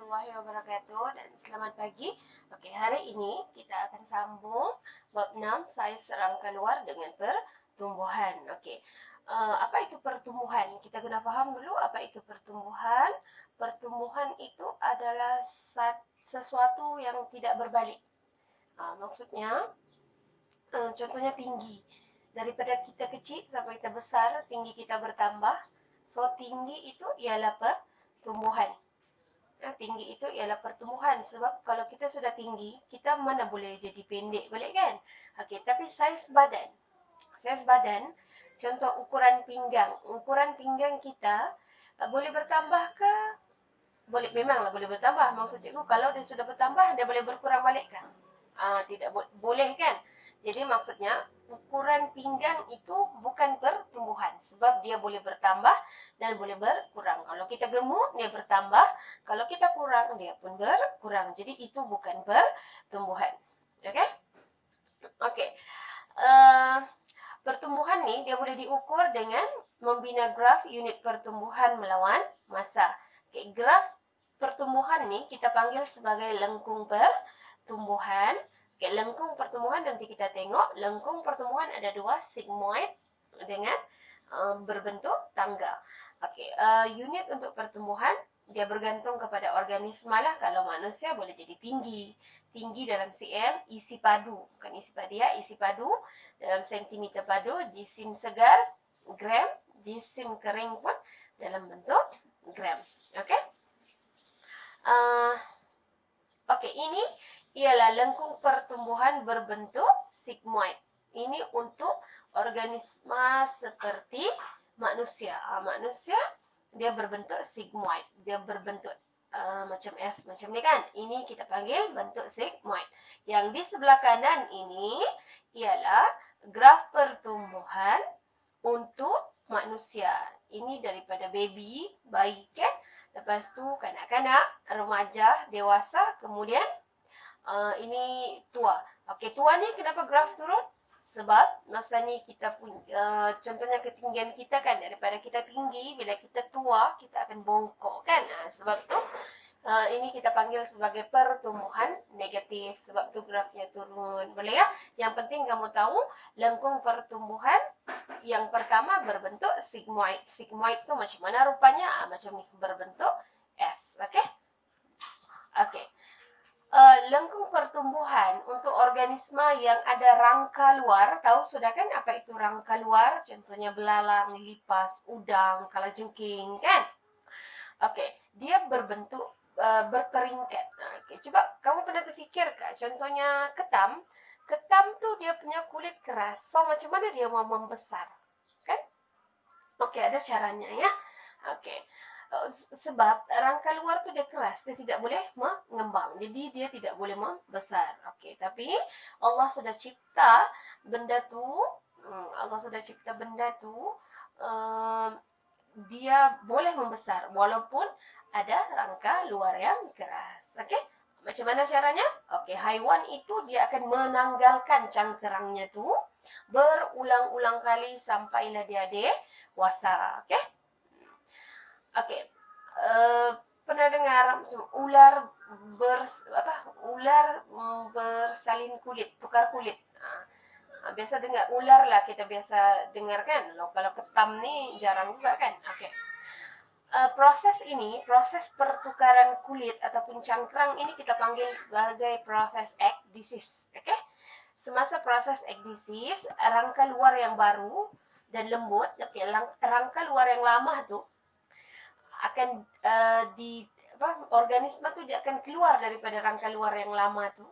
warahmatullahi wabarakatuh dan selamat pagi. Okey, hari ini kita akan sambung bab 6 saiz rangka luar dengan pertumbuhan. Okey. Apa itu pertumbuhan? Kita kena faham dulu apa itu pertumbuhan. Pertumbuhan itu adalah sesuatu yang tidak berbalik. Maksudnya contohnya tinggi. Daripada kita kecil sampai kita besar, tinggi kita bertambah. So tinggi itu ialah pertumbuhan. Tinggi itu ialah pertumbuhan. Sebab kalau kita sudah tinggi, kita mana boleh jadi pendek balik kan? Okey, tapi saiz badan. Saiz badan, contoh ukuran pinggang. Ukuran pinggang kita boleh bertambah ke? Boleh, memanglah boleh bertambah. Maksud cikgu, kalau dia sudah bertambah, dia boleh berkurang balik kan? Tidak boleh kan? Jadi maksudnya ukuran pinggang itu bukan pertumbuhan sebab dia boleh bertambah dan boleh berkurang. Kalau kita gemuk dia bertambah, kalau kita kurang dia pun berkurang. Jadi itu bukan pertumbuhan. Okey? Okey. Pertumbuhan ni dia boleh diukur dengan membina graf unit pertumbuhan melawan masa. Okey, graf pertumbuhan ni kita panggil sebagai lengkung pertumbuhan. Okay, lengkung pertumbuhan nanti kita tengok. Lengkung pertumbuhan ada dua, sigmoid dengan berbentuk tangga. Okey, unit untuk pertumbuhan dia bergantung kepada organisma lah. Kalau manusia boleh jadi tinggi. Tinggi dalam cm, isi padu. Bukan isi padia, isi padu dalam sentimeter padu, jisim segar, gram, jisim kering pun dalam bentuk gram. Okey? Okey, ini ialah lengkung pertumbuhan berbentuk sigmoid. Ini untuk organisma seperti manusia. Manusia dia berbentuk sigmoid. Dia berbentuk macam S macam ni kan. Ini kita panggil bentuk sigmoid. Yang di sebelah kanan ini ialah graf pertumbuhan untuk manusia. Ini daripada baby, bayi kan. Lepas tu kanak-kanak, remaja, dewasa, kemudian ini tua. Okey, tua ni kenapa graf turun? Sebab masa ni kita contohnya ketinggian kita kan, daripada kita tinggi, bila kita tua, kita akan bongkok kan. Sebab tu ini kita panggil sebagai pertumbuhan negatif. Sebab tu grafnya turun. Boleh ya? Yang penting kamu tahu, lengkung pertumbuhan yang pertama berbentuk sigmoid. Sigmoid tu macam mana rupanya? Macam ni, berbentuk S. Okey? Okey. Lengkung pertumbuhan untuk organisma yang ada rangka luar. Tahu sudah kan apa itu rangka luar? Contohnya belalang, lipas, udang, kalajengking kan? Okey, dia berbentuk berperingkat. Okey, cuba kamu pernah terfikirkan contohnya ketam? Ketam tu dia punya kulit keras. So macam mana dia mau membesar? Kan? Okey, ada caranya ya. Okey. Sebab rangka luar tu dia keras, dia tidak boleh mengembang. Jadi dia tidak boleh membesar. Okey, tapi Allah sudah cipta benda tu, dia boleh membesar walaupun ada rangka luar yang keras. Okey? Macam mana caranya? Okey, haiwan itu dia akan menanggalkan cangkerangnya tu berulang-ulang kali sampailah dia dewasa. Okey? Okey. Pernah dengar ular bersalin kulit, tukar kulit. Biasa dengar ular lah, kita biasa dengar kan. Kalau ketam ni jarang juga kan. Okey. Proses pertukaran kulit ataupun cangkrang ini kita panggil sebagai proses ekdisis. Okey? Semasa proses ekdisis, rangka luar yang baru dan lembut, rangka luar yang lama tu akan organisma tu dia akan keluar daripada rangka luar yang lama tu.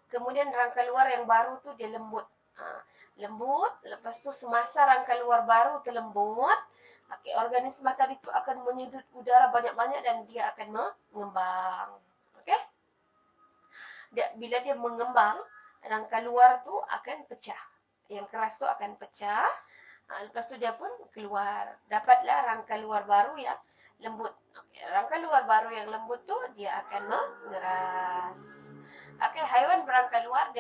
Kemudian rangka luar yang baru tu dia lembut. Lembut, lepas tu semasa rangka luar baru terlembut, organisma tadi tu akan menyedut udara banyak-banyak dan dia akan mengembang. Okey? Bila dia mengembang, rangka luar tu akan pecah. Yang keras tu akan pecah. Lepas tu dia pun keluar. Dapatlah rangka luar baru yang lembut. Okey, rangka luar baru yang lembut tu dia akan mengeras. Okey, haiwan berangka luar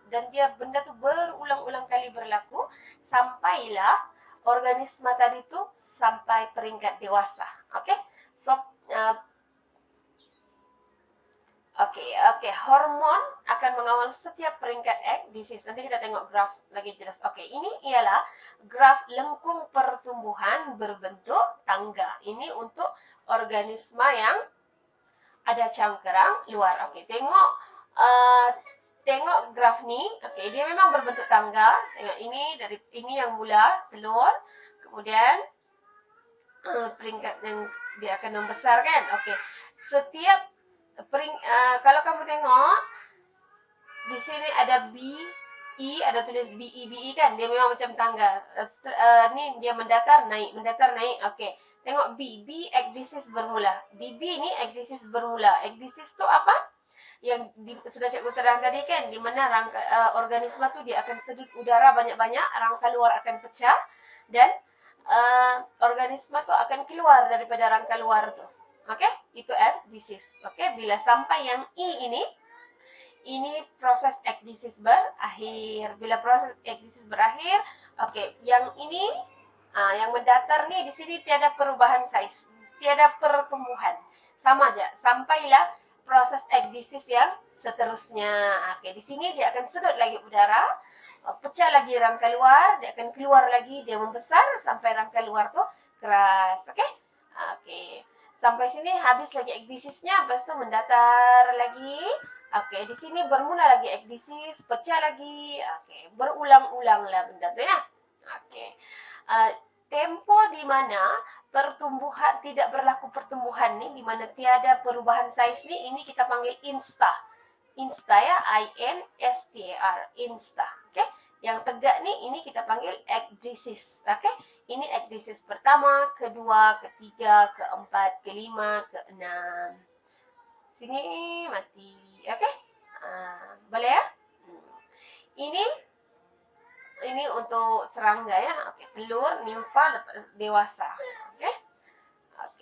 dan dia benda tu berulang-ulang kali berlaku sampailah organisma tadi tu sampai peringkat dewasa. Okey? So Oke, hormon akan mengawal setiap peringkat X disease. Nanti kita tengok graf lagi jelas. Ini ialah graf lengkung pertumbuhan berbentuk tangga. Ini untuk organisme yang ada cangkerang luar. Tengok graf ni. Dia memang berbentuk tangga. Tengok ini yang mula telur, kemudian peringkat yang dia akan membesar kan. Setiap kalau kamu tengok di sini ada B, E, ada tulis BE kan, dia memang macam tangga. Ni dia mendatar naik. Tengok B ekdisis bermula. Di B ni ekdisis bermula. Ekdisis tu apa? Yang sudah cikgu terang tadi kan, di mana organisme tu dia akan sedut udara banyak-banyak, rangka luar akan pecah dan organisme tu akan keluar daripada rangka luar tu. Itu ekdisis. Bila sampai yang E ini proses ekdisis berakhir. Bila proses ekdisis berakhir, yang ini yang mendatar nih di sini tiada perubahan size, tiada pertumbuhan, sama aja sampailah proses ekdisis yang seterusnya. Di sini dia akan sedut lagi udara, pecah lagi rangka luar, dia akan keluar lagi, dia membesar sampai rangka luar tuh keras. Sampai sini habis lagi ekdisisnya, habis itu mendatar lagi. Di sini bermula lagi ekdisis, pecah lagi. Berulang-ulang lah benda tu ya. Tempo di mana pertumbuhan tidak berlaku pertumbuhan ni, di mana tiada perubahan saiz ni, ini kita panggil insta. Insta ya, INSTAR, insta. Yang tegak ni, ini kita panggil ekdisis. Ini ekdisis pertama, kedua, ketiga, keempat, kelima, keenam. Sini mati. Boleh ya? Ini untuk serangga ya. Telur, nimfa, dewasa.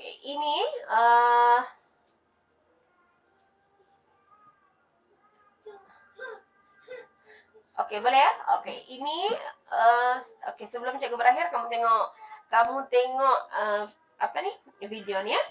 Ini boleh ya? Ini sebelum cikgu berakhir, kamu tengok apa nih? Video ni ya.